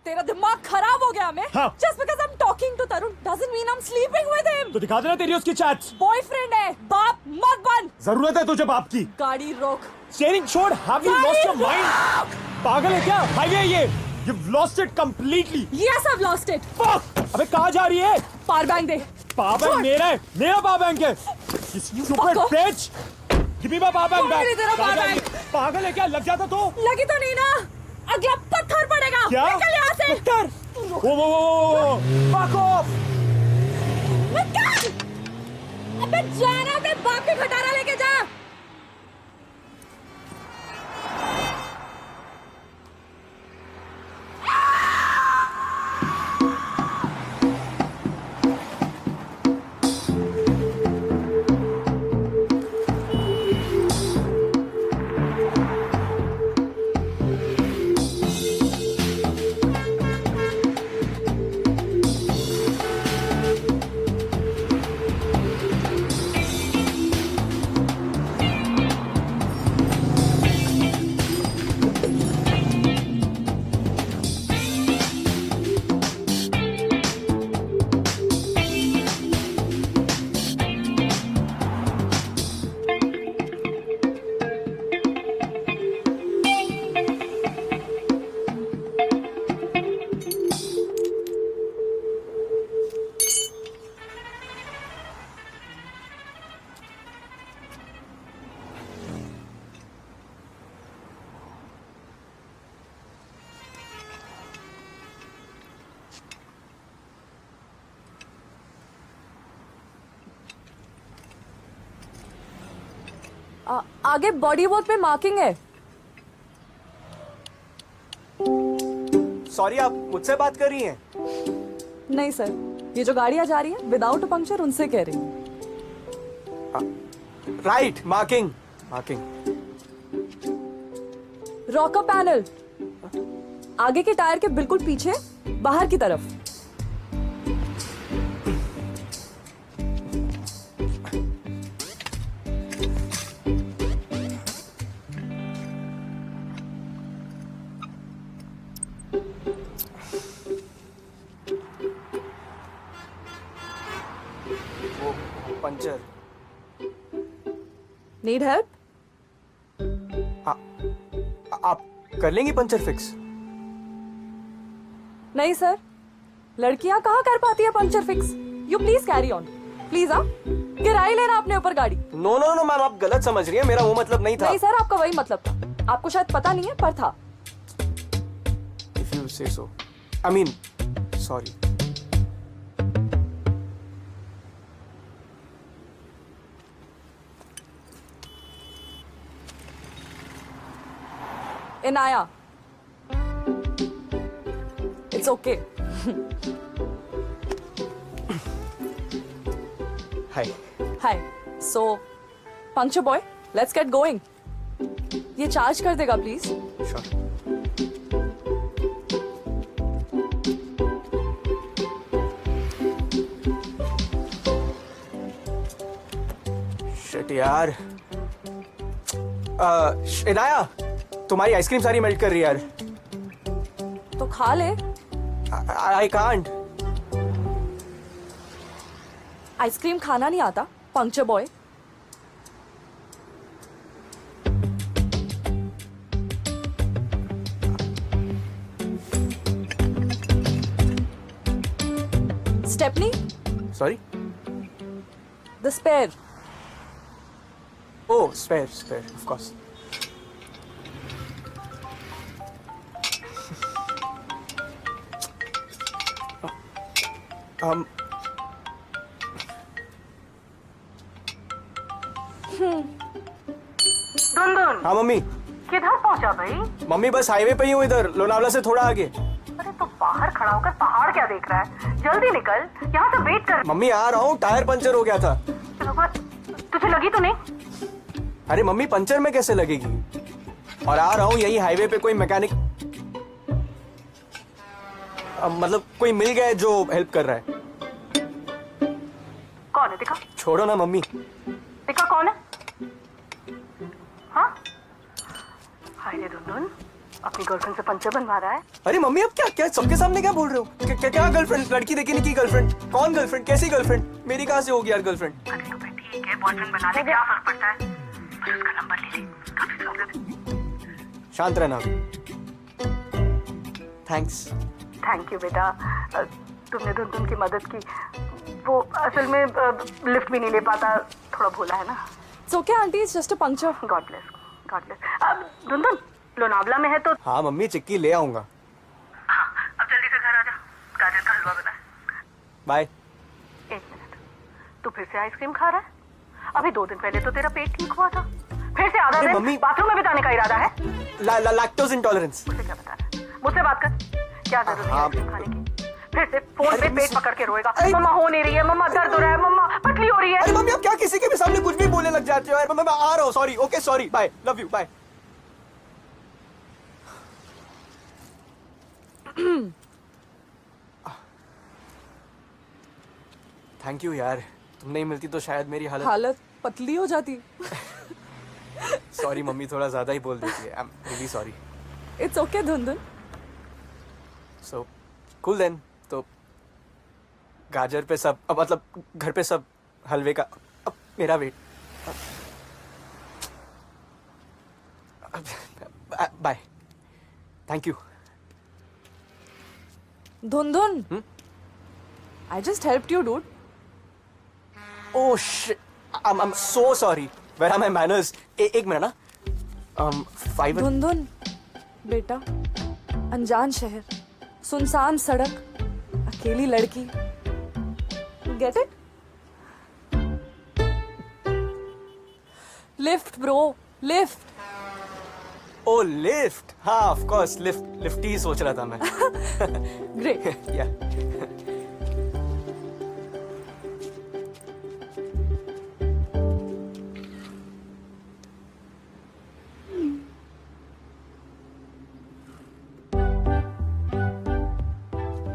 तेरा दिमाग खराब हो गया मैं? हाँ। Just because I'm talking to Tarun doesn't mean I'm sleeping with him. तो दिखा देना तेरी उसकी चैट्स। बॉयफ्रेंड है, बाप मत बन। जरूरत है तुझे बाप की। गाड़ी रोक। स्टीयरिंग छोड़। Have you lost your mind? पागल है क्या? हाईवे है ये। You've lost it completely. Yes, I've lost it. Fuck! अबे कहाँ जा रही है? पावर बैंक दे। पावर बैंक मेरा है, मेरा पावर बैंक है। You stupid fuck off. bitch! Give me my power bank back. मेरी तेरा कहाँ power जा रही है? पागल है क्या? लग जाता तो? लगी तो नहीं ना? अगला पत्थर पड़ेगा। क्या? निकल यहाँ से। पत्थर? वो fuck off! निकल! अबे जाना अपने बाप के खटारा लेके जा। आगे बॉडी वर्क पे मार्किंग है। सॉरी, आप मुझसे बात कर रही हैं? नहीं सर, ये जो गाड़ियां जा रही है विदाउट पंक्चर उनसे कह रही हूँ। Right, marking marking. Rocker panel आगे के टायर के बिल्कुल पीछे बाहर की तरफ। वो पंचर। Need help? आप कर लेंगी पंचर फिक्स? नहीं सर, लड़कियां कहाँ कर पाती है puncture fix. You please carry on please. आप किराए लेना अपने ऊपर गाड़ी। नो नो नो मैम, आप गलत समझ रही हैं, मेरा वो मतलब नहीं था। नहीं सर, आपका वही मतलब था। आपको शायद पता नहीं है पर था। If you say so. I mean, sorry. Inaya, it's okay. Hi. Hi, so puncture boy, let's get going. ये चार्ज कर देगा प्लीज। Sure. Shit यार। इनाया, तुम्हारी आइसक्रीम सारी मेल्ट कर रही है यार। तो खा ले। I can't. आइसक्रीम खाना नहीं आता puncture boy. Stepney, Sorry? The spare. Oh, spare, of course. Dundun, हाँ मम्मी। किधर पहुंचा भाई? मम्मी बस हाईवे पे ही हूँ, इधर लोनावला से थोड़ा आगे। अरे तो बाहर खड़ा होकर पहाड़ क्या देख रहा है? जल्दी निकल, यहाँ से वेट कर। मम्मी आ रहा हूँ, टायर पंचर हो गया था। तुझे लगी तो नहीं? अरे मम्मी, पंचर में कैसे लगेगी? और आ रहा हूँ, यही हाईवे पे कोई मैकेनिक मतलब कोई मिल गया है जो हेल्प कर रहा है। कौन है दिखा? छोड़ो ना मम्मी। दिखा कौन है? हाँ? हाय रे दुनदुन, अब अपनी गर्लफ्रेंड से पंचर बनवा रहा है। अरे मम्मी अब क्या क्या सबके सामने क्या बोल रहे हो? क्या गर्लफ्रेंड? लड़की देखी नहीं की गर्लफ्रेंड? कौन गर्लफ्रेंड? कैसी गर्लफ्रेंड? मेरी कहाँ से होगी यार गर्लफ्रेंड? अरे तो भाई ठीक है, बॉयफ्रेंड बना ले, क्या फर्क पड़ता है? बस उसका नंबर ले ले, काफी प्रॉब्लम है। शांत रहना। थैंक्स। थैंक यू बेटा, तुमने धुन की मदद की। वो असल में लिफ्ट भी नहीं ले पाता, थोड़ा भोला है ना। It's okay, auntie. It's just a puncture. God bless, God bless. अब धुन लोनावला में है तो हाँ मम्मी चिक्की ले आऊंगा। हाँ, अब जल्दी से घर आ जा, गाजर का हलवा बना है। बाय। 1 मिनट, तू फिर से आइसक्रीम खा रहा है? अभी 2 दिन पहले तो तेरा पेट ठीक हुआ था, फिर से आधा अरे दिन मम्मी- बाथरूम में बिताने का इरादा है? Lactose intolerance. मुझसे क्या बता रहा है? मुझसे बात कर, क्या जरूरत है हाँ। आइसक्रीम खाने की? फिर से फोन अरे पे मम्मी पेट पकड़ के रोएगा, अरे- मम्मा हो नहीं रही है, मम्मा दर्द हो रहा है, मम्मा पतली हो रही है। अरे मम्मी आप क्या किसी के भी सामने कुछ भी बोलने लग जाते हो यार। मैं आ रहा हूँ। Sorry. Okay sorry. Bye. Love you. Bye. Thank you यार, तुम नहीं मिलती तो शायद मेरी हालत पतली हो जाती. सॉरी मम्मी, थोड़ा ज्यादा ही बोल देती है। I am really sorry. It's okay, Dhundhun. So cool then. तो गाजर पे सब मतलब घर पे सब हलवे का अब मेरा weight. Bye. Thank you. Dhundhun. I just helped you, dude. Oh shit. I'm so sorry. Where are my manners? एक मिनट ना. 5. धुंधुन बेटा, अनजान शहर, सुनसान सड़क, अकेली लड़की. Get it? Lift, bro. Lift. Oh lift. हाँ of course lift ही सोच रहा था मैं. Great. Yeah.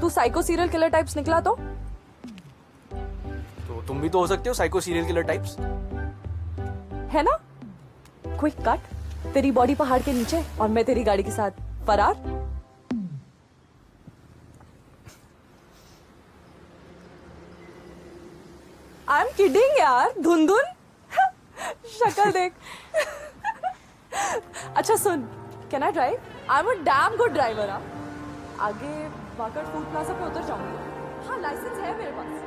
तू साइको सीरियल किलर टाइप्स निकला तो तुम भी तो हो सकते हो साइको सीरियल किलर टाइप्स. है ना. क्विक कट, तेरी बॉडी पहाड़ के नीचे और मैं तेरी गाड़ी के साथ फरार. आई एम किडिंग यार. धुंधुन शक्ल देख. अच्छा सुन, can I drive? I am a damn good driver. आगे वाकड़ फूड प्लाजा पे उतर जाऊंगी. हाँ लाइसेंस है मेरे पास.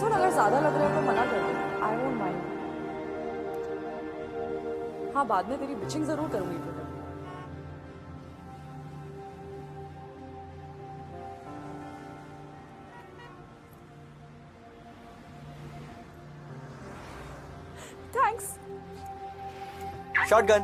सुन, अगर ज्यादा लग रहा है तो मना कर दे. I won't mind. हाँ बाद में तेरी बिचिंग जरूर करूंगी Twitter. Thanks. Shotgun.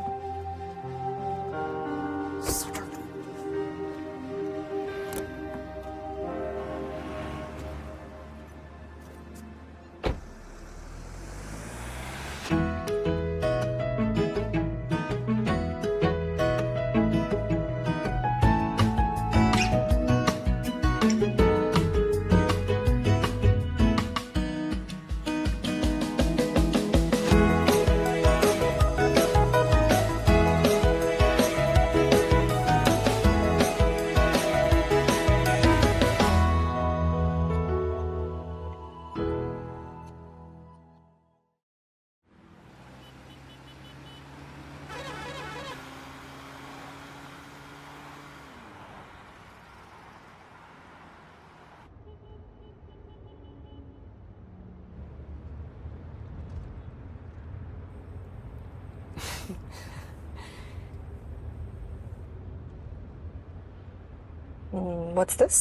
What's this?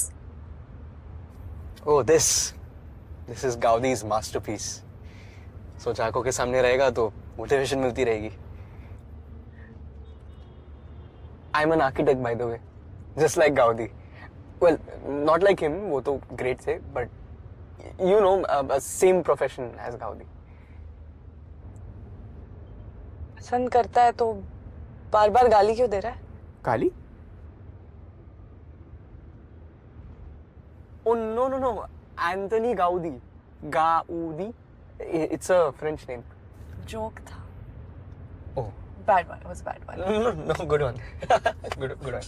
Oh this is Gaudi's masterpiece. सोच आंखों के सामने रहेगा तो मोटिवेशन मिलती रहेगी. I'm an architect by the way, just like Gaudi. Well, not like him, वो तो great थे, but you know, same profession as Gaudi. पसंद करता है तो बार बार गाली क्यों दे रहा है? गाली? Oh no, Anthony Gaudi. Gaudi. It's a French name. Joke था. Oh. Bad one. It was a bad one. No, good one. good one.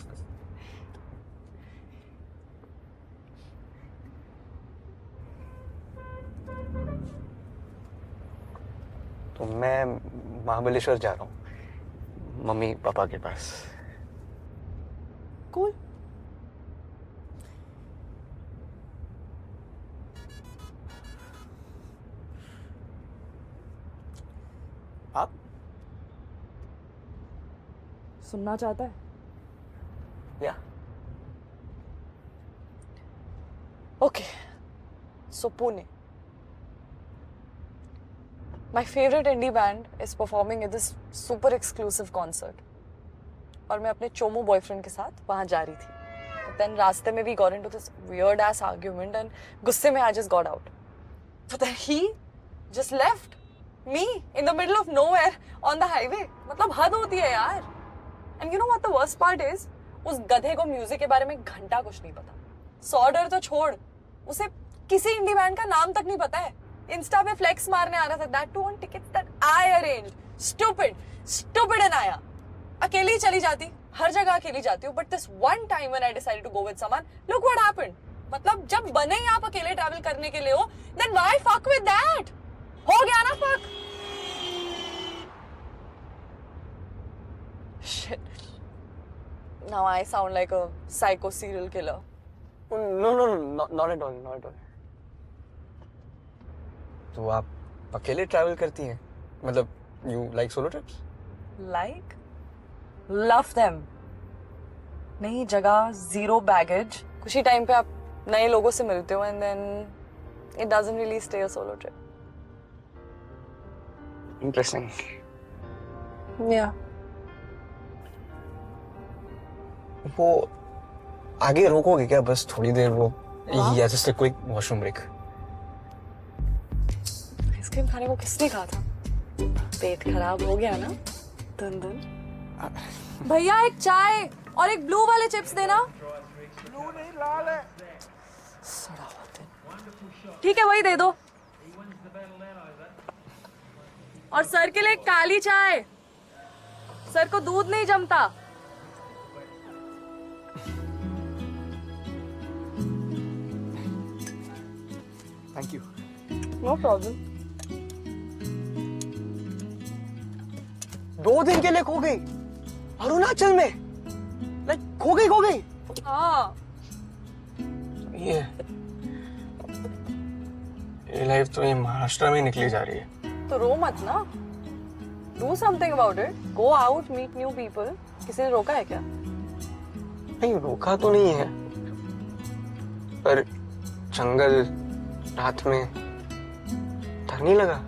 तो मैं महाबलेश्वर जा रहा हूँ मम्मी पापा के पास. Cool. आप सुनना चाहता है? या Okay. So Pune. My favorite indie band is performing at this super exclusive concert. और मैं अपने चोमू बॉयफ्रेंड के साथ वहाँ जा रही थी. Then रास्ते में we got into this weird ass argument and गुस्से में I just got out. But then he just left me in the middle of nowhere on the highway. मतलब हद होती है यार. And you know what the worst part is? उस गधे को म्यूजिक के बारे में घंटा कुछ नहीं पता. सॉर्डर तो छोड़, उसे किसी इंडी बैंड का नाम तक नहीं पता है. इंस्टा पे फ्लेक्स मारने आ रहा था. That too on tickets that I arranged. Stupid Anaya. अकेली चली जाती, हर जगह अकेली जाती हूँ. But this one time when I decided to go with someone, look what happened. मतलब जब बने ही आप अकेले ट्रैवल करने के लिए हो, then why fuck with that? हो गया ना fuck. Shit. Now I sound like a psycho serial killer. No, not at all. तो आप अकेले ट्रैवल करती हैं? मतलब you like solo trips? Like? Love them. नई जगह, zero baggage. कुछ ही टाइम पे आप नए लोगों से मिलते हो and then it doesn't really stay a solo trip. Interesting. Yeah. वो आगे रोकोगे क्या बस थोड़ी देर वो या just a quick washroom break? Ice cream खाने को किसने कहा था? पेट खराब हो गया ना? धुन. भैया एक चाय और एक ब्लू वाले चिप्स देना. ब्लू नहीं लाल है. सड़ा हुआ दिन. ठीक है वही दे दो. और सर के लिए काली चाय. सर को दूध नहीं जमता. Thank you. No problem. 2 दिन के लिए खो गई अरुणाचल में. लाइक खो गई. हाँ. ये लाइफ तो ये महाराष्ट्र में निकली जा रही है. तो रो मत ना. Do something about it. Go out, meet new people. किसी ने रोका है क्या? नहीं रोका तो नहीं है पर जंगल रात में डर नहीं लगा?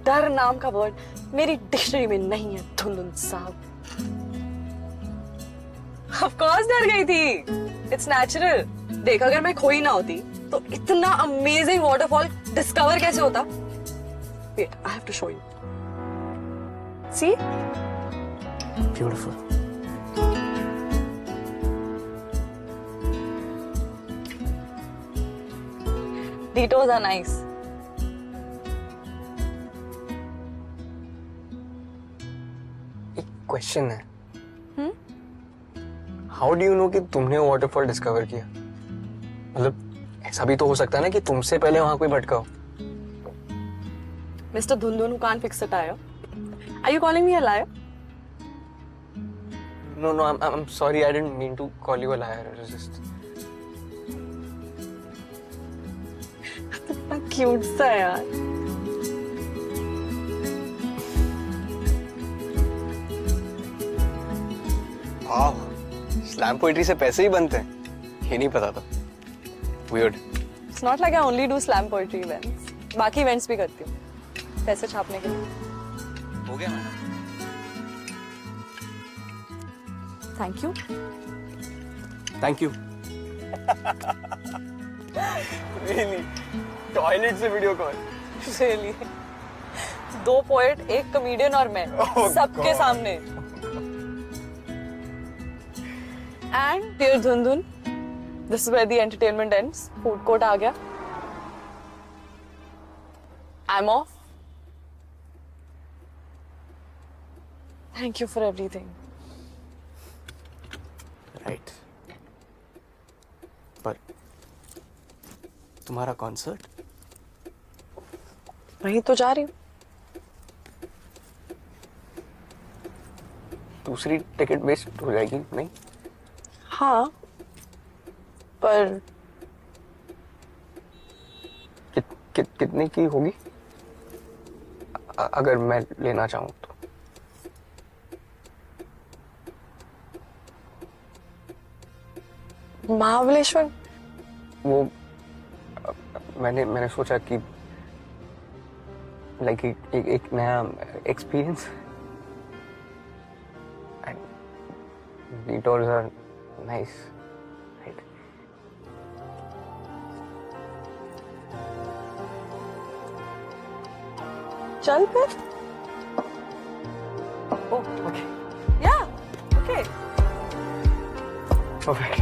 डर नाम का वर्ड मेरी डिक्शनरी में नहीं है धुंधुन साहब. ऑफ कोर्स डर गई थी. It's natural. देख अगर मैं खोई ना होती तो इतना अमेजिंग वाटरफॉल डिस्कवर कैसे होता? Wait I have to show you. See beautiful. detours are nice. एक क्वेश्चन है. हाउ डू यू नो कि तुमने वो वाटरफॉल डिस्कवर किया? मतलब ऐसा भी तो हो सकता है ना कि तुमसे पहले वहां कोई भटका हो. Mr. Dhundhun who can't fix a tire. Are you calling me a liar? No, I'm sorry. I didn't mean to call you a liar. It was just. कितना क्यूट सा है यार. वाह, स्लैम पोएट्री से पैसे ही बनते हैं. ये नहीं पता था. Weird. It's not like I only do slam poetry events. बाकी events भी करती हूँ. पैसे छापने के लिए. हो गया ना? Thank you. Thank you. Really? Toilet से video call? Really. 2 poet, 1 comedian और मैं. सबके सामने. And dear Dhundhun, this is where the entertainment ends. Food court आ गया. I'm off. Thank you for everything. Right पर तुम्हारा कॉन्सर्ट वहीं तो जा रही हूँ. दूसरी टिकट वेस्ट हो जाएगी नहीं? हाँ, पर कितने की होगी अगर मैं लेना चाहूँ तो? महाबलेश्वर. वो मैंने सोचा कि लाइक एक नया experience and detours are nice, right? चल फिर. Oh, okay. Yeah, okay. Perfect.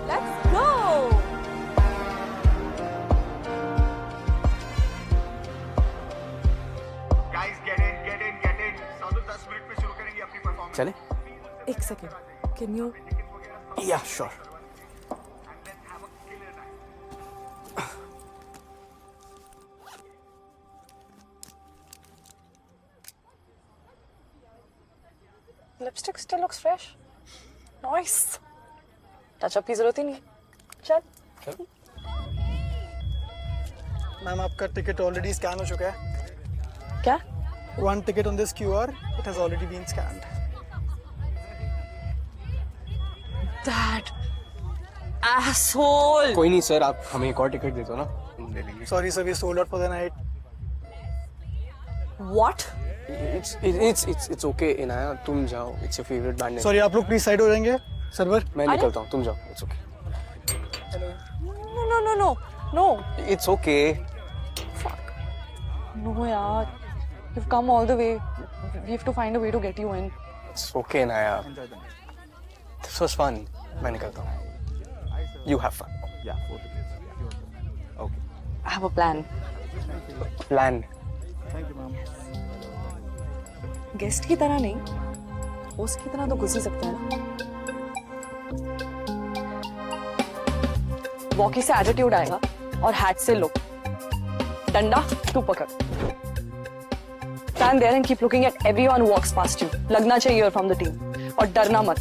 Let's go. Guys, get in. Sadhu 10 minute में शुरू करेंगे अपनी परफॉर्मेंस. चले? एक second. Can you? Yeah, sure. Lipstick still looks fresh. Nice. Touch up की जरूरत ही नहीं. चल. मैम आपका टिकट ऑलरेडी स्कैन हो चुका है. क्या? One ticket on this QR, it has already been scanned. That asshole. कोई नहीं सर, आप हमें एक और टिकट दे दो ना, हम ले लेंगे. Sorry sir, we sold out for the night. What? It's okay Inaya, तुम जाओ. It's your favorite band. Sorry आप लोग प्लीज साइड हो जाएंगे. सर्वर. मैं अरे? निकलता हूँ, तुम जाओ. It's okay. No. It's okay. No यार. You've come all the way. We have to find a way to get you in. It's okay Inaya. This was fun. मैं निकलता हूँ. You have fun. Yeah, 4 tickets. Okay. I have a plan. Plan. Thank you ma'am. Guest की तरह नहीं, host की तरह तो घुस ही सकता है ना. वॉकी से एटीट्यूड आएगा और हैट से लुक. डंडा तू पकड़. Stand there and keep looking at everyone who walks past you. लगना चाहिए you're from the team. और डरना मत.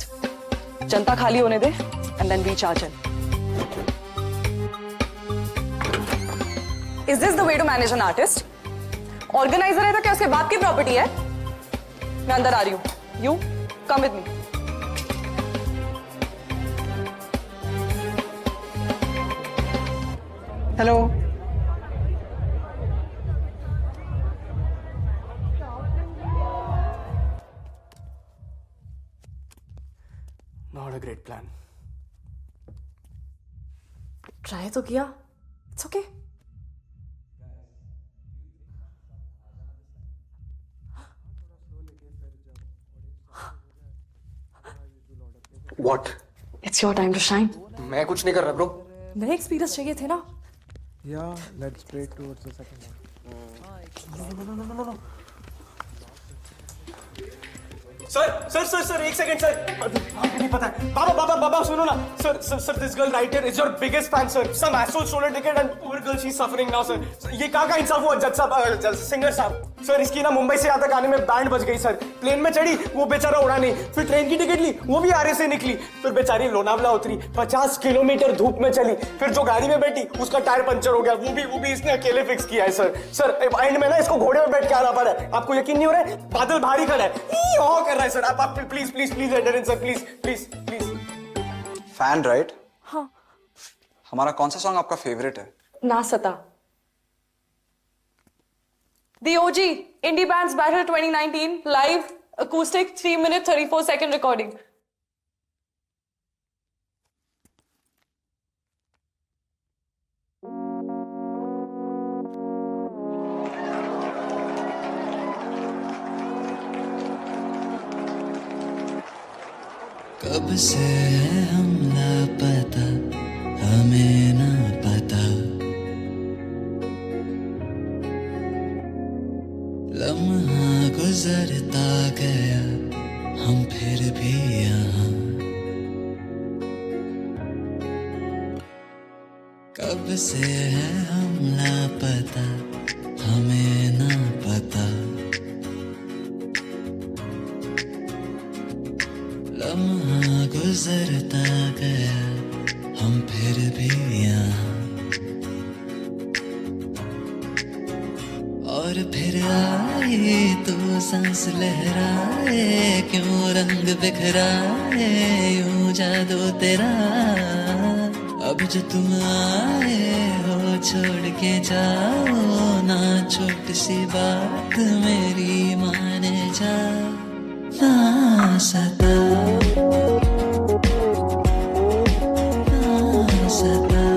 जनता खाली होने दे and then we charge in. Is this the way to manage an artist? Organizer है तो क्या उसके बाप की प्रॉपर्टी है? मैं अंदर आ रही हूँ. You come with me. Hello. Not a great plan. Try तो किया. It's okay. What? It's your time to shine. मैं कुछ नहीं कर रहा ब्रो. नए एक्सपीरियंस चाहिए थे ना. Yeah, let's pray towards the second one. Sir एक सेकंड सर. आपको नहीं पता है. बाबा सुनो ना. Sir this girl right here is your biggest fan sir. Some asshole stolen ticket and poor girl she is suffering now sir. ये का इंसाफ हुआ जज साहब, सिंगर साहब. सर इसकी ना मुंबई से यहाँ तक आने में बैंड बज गई सर. प्लेन में चढ़ी, वो बेचारा उड़ा नहीं. फिर ट्रेन की टिकट ली, वो भी आरे से निकली. फिर बेचारी लोनावला उतरी, 50 किलोमीटर धूप में चली. फिर जो गाड़ी में बैठी उसका टायर पंचर हो गया. वो भी इसने अकेले फिक्स किया है सर. सर एंड में ना इसको घोड़े में बैठ के आना पड़ा है. आपको यकीन नहीं हो रहा है? बादल भारी खड़ा है, कर रहा है सर. आप please enter in sir. Please. Fan right? हाँ. हमारा कौन सा सॉन्ग आपका फेवरेट है? ना सता. The OG Indie Bands Battle 2019 live acoustic 3-minute 34-second recording. कब से है हम लापता, हमें ना पता. लम्हा गुजरता गया हम फिर भी यहाँ कब से है हम लापता हमें ना पता लम्हा गुजरता गया हम फिर भी यहाँ और फिर आए तो सांस लहराए क्यों रंग बिखराए यूं जादू तेरा अब जो तुम आए हो छोड़ के जाओ ना छोटी सी बात मेरी माने जा ना सता ना सता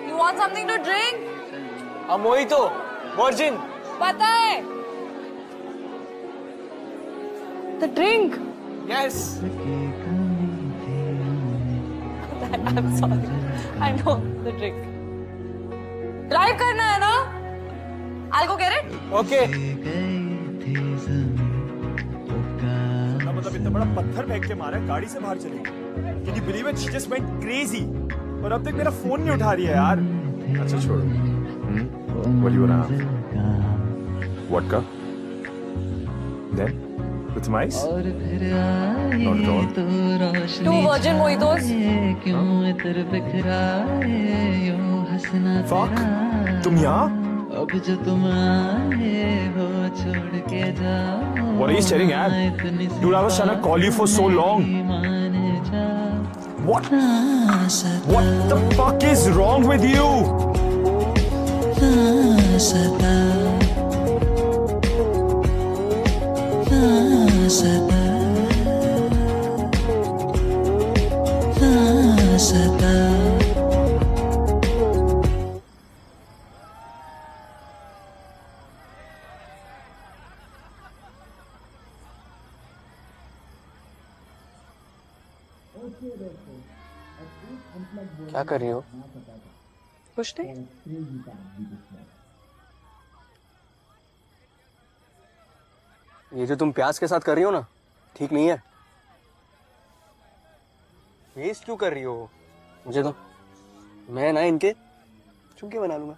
You want something to drink? A mojito, virgin. पता है? The drink. Yes. I'm sorry. I know the drink. Drive करना है ना? I'll go get it. Okay. मतलब इतना बड़ा पत्थर फेंक के मारा है, गाड़ी से बाहर चली गई। Can you believe it? She just went crazy. और अब तक मेरा फोन नहीं उठा रही है यार। अच्छा छोड़ो। What do you wanna have? Vodka? Then? With some ice? Not at all. Two virgin mojitos. Fuck! तुम यहाँ? अब जो तुम आए हो छोड़ के जाओ What are you staring at? Dude, I was trying to call you for so long. What? What the fuck is wrong with you? सता सता सता क्या कर रही हो? कुछ नहीं. ये जो तुम प्याज के साथ कर रही हो ना, ठीक नहीं है. वेस्ट क्यों कर रही हो? मुझे तो मैं ना इनके चुमके बना लूंगा.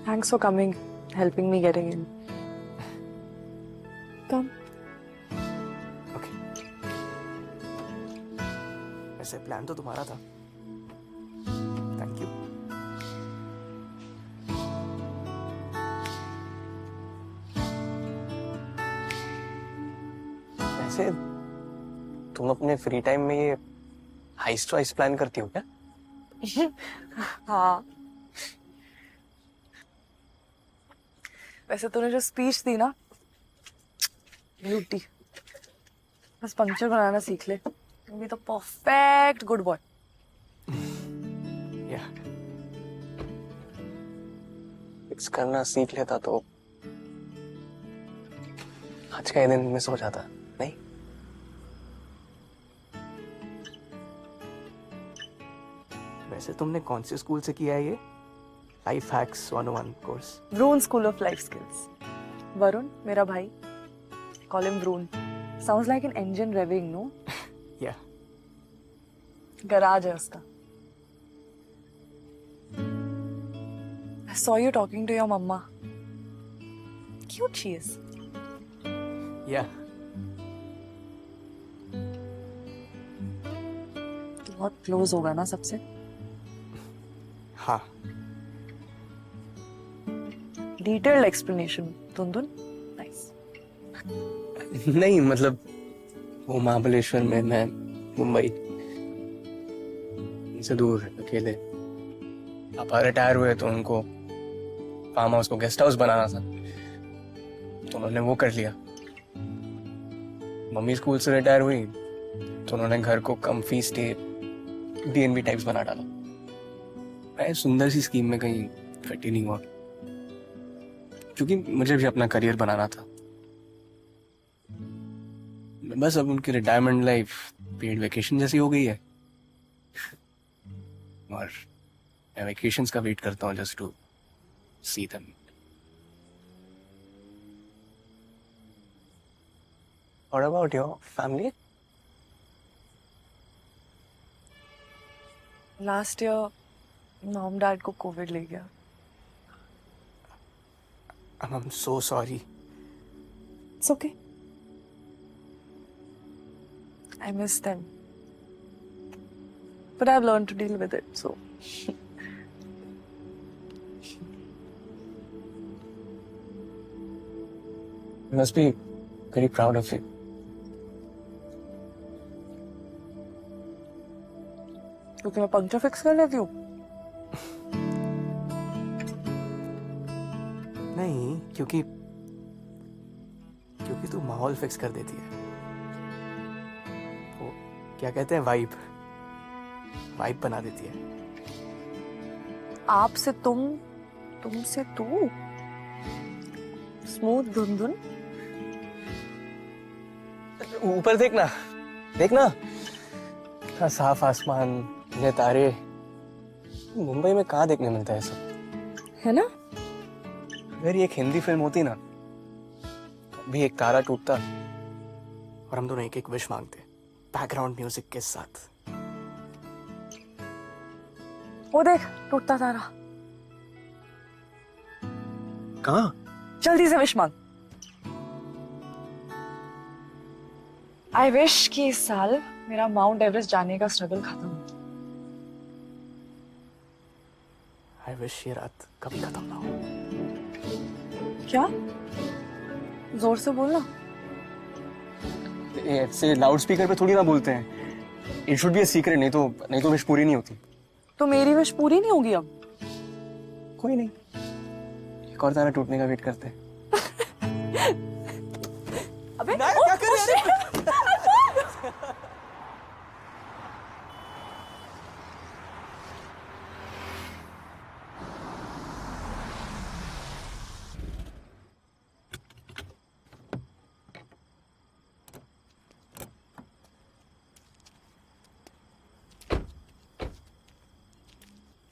Thanks for coming, helping me getting in. Come. Okay. वैसे प्लान तो तुम्हारा था. Thank you. वैसे तुम अपने फ्री टाइम में ये हाइस्ट वाइस्ट प्लान करती हो क्या? हाँ. वैसे तूने जो स्पीच दी ना, ब्यूटी. बस पंक्चर बनाना सीख ले. You'll be the perfect good boy. या फिक्स करना सीख लेता तो आज का ये दिन मिस हो जाता नहीं. वैसे तुमने कौन से स्कूल से किया है ये? Life hacks 101 course. Vroon School of Life Skills. Varun, मेरा भाई. Call him Vroon. Sounds like an engine revving, no? Yeah. Garage है उसका. I saw you talking to your mama. Cute she is. Yeah. तू बहुत close होगा ना सबसे? हाँ. Detailed explanation, Tundun. Nice. नहीं मतलब वो महाबलेश्वर में मैं मुंबई, इनसे दूर अकेले। पापा रिटायर हुए तो उनको फार्म हाउस को गेस्ट हाउस बनाना था, तो उन्होंने वो कर लिया। मम्मी स्कूल से रिटायर हुई तो उन्होंने घर को कम्फी स्टे B&B टाइप्स बना डाला। मैं सुंदर सी स्कीम में कहीं फिट ही नहीं हुआ, क्योंकि मुझे भी अपना करियर बनाना था। बस अब उनकी रिटायरमेंट लाइफ पेड वेकेशन जैसी हो गई है, और मैं वेकेशंस का वेट करता हूँ just to see them. What about your family? Last year mom dad को कोविड ले गया। I'm so sorry. It's okay. I miss them. But I've learned to deal with it, so. You must be very proud of you. क्योंकि मैं puncture fix कर लेती हूँ। नहीं, क्योंकि तू माहौल फिक्स कर देती है। वो क्या कहते हैं, वाइब बना देती है। आप से तुम, तुम से तू, स्मूथ धुन। ऊपर देखना, साफ आसमान, ये तारे। मुंबई में कहाँ देखने मिलता है सब, है ना? अगर ये एक हिंदी फिल्म होती ना, तो भी एक तारा टूटता और हम दोनों एक एक विश मांगते बैकग्राउंड म्यूजिक के साथ। वो देख, टूटता तारा। कहाँ? जल्दी से विश मांग। आई विश कि इस साल मेरा माउंट एवरेस्ट जाने का स्ट्रगल खत्म हो। आई विश ये रात कभी खत्म ना हो। क्या? जोर से बोलना। ऐसे लाउड स्पीकर पे थोड़ी ना बोलते हैं। It should be a secret, नहीं तो विश पूरी नहीं होती। तो मेरी विश पूरी नहीं होगी अब? कोई नहीं, एक और तारा टूटने का वेट करते हैं। अबे क्या कर रहे हैं?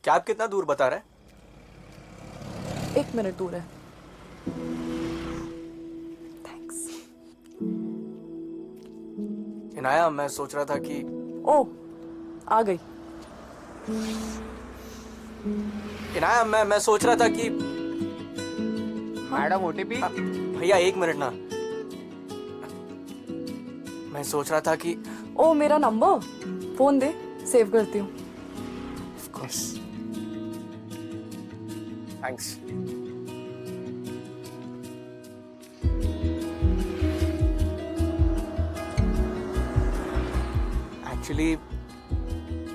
कैब कितना दूर बता रहा है? 1 मिनट दूर है। थैंक्स। इनाया, मैं सोच रहा था कि ओ, आ गई। इनाया, मैं सोच रहा था कि मैडम ओटीपी। भैया 1 मिनट ना। मैं सोच रहा था कि ओ, मेरा नंबर फोन दे, सेव करती हूँ। Of course, thanks. एक्चुअली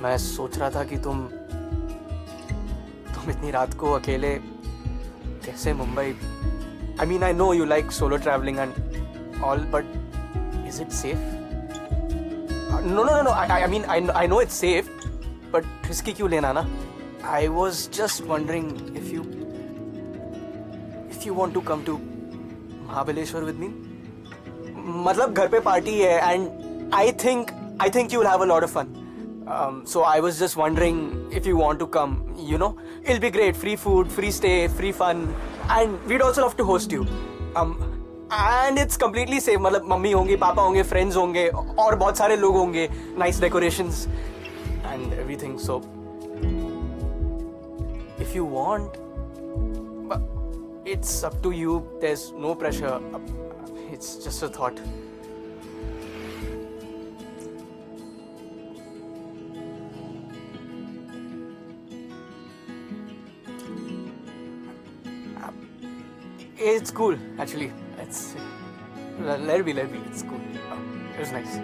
मैं सोच रहा था कि तुम इतनी रात को अकेले कैसे Mumbai. I mean, I know you like solo traveling and all, but is it safe? No. I mean, I know it's safe, but risky क्यों लेना ना? I was just wondering if you want to come to Mahabaleshwar with me. मतलब घर पे party है and I think you'll have a lot of fun. So I was just wondering if you want to come. You know, it'll be great. Free food, free stay, free fun, and we'd also love to host you. And it's completely safe. मतलब mummy होंगी, पापा होंगे, friends होंगे, और बहुत सारे लोग होंगे. Nice decorations and everything. So if you want, it's up to you. There's no pressure. It's just a thought. It's cool, actually. Let it be. It's cool. It was nice.